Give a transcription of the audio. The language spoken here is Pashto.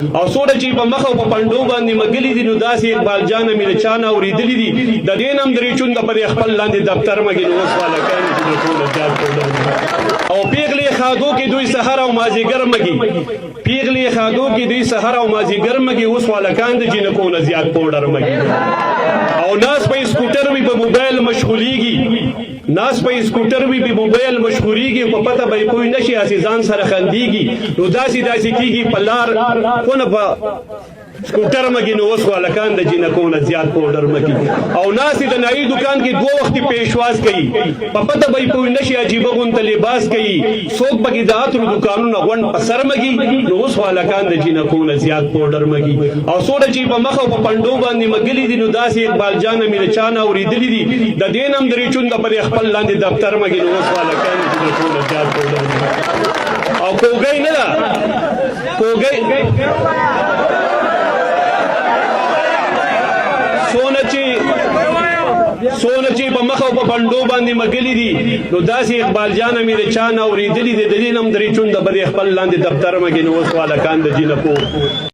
او سوره چې په مخ او په پندو باندې مګلی دي نو داسې اقبال جان مې چانه اوریدلې دي د دین هم درې چون د پر خپل لاندې دفتر مګي نو وسواله کاني چې ټول ځاد او پیغلې خادو کې دوی سحر او مازیګر مګي پیغلې خادو کې دوی سحر او مازیګر مګي وسواله کان د جنکو نه زیات پاوډر مګي او ناس په سکوټر وی په موبایل مشغوليږي ناس په سکوټر وی په موبایل مشغوليږي په پته به کوئی نشي اسیزان سره خنديږي نو داسي کیږي پلار کو نه په سکوټر مګي نو وسواله کان د جنکو نه زیات پاوډر مګي او ناس د نای دکان کې دوه وخت پیشواز کوي په پته به کوئی نشي عجیب غونته لباس کوي څوک بګي ذات دکانونو غون په سر مګي نو وسواله کان د جنکو نه زیات پاوډر مګي او سوره چې په مخ او په پندو باندې مګلی دي نو داسې اقبال جان مې چانه اوریدلې دي د دین هم درې چون د پر خپل لاندې دفتر مګي نو وسواله کان د جنکو نه زیات پاوډر او کوګي نه دا کوګي سونه چې په مخ او په پندو باندې مګلی دي نو داسې اقبال جان مې چانه اوریدلې دي د دین هم درې چون د پر خپل لاندې دفتر مګي نو وسواله کان د جنکو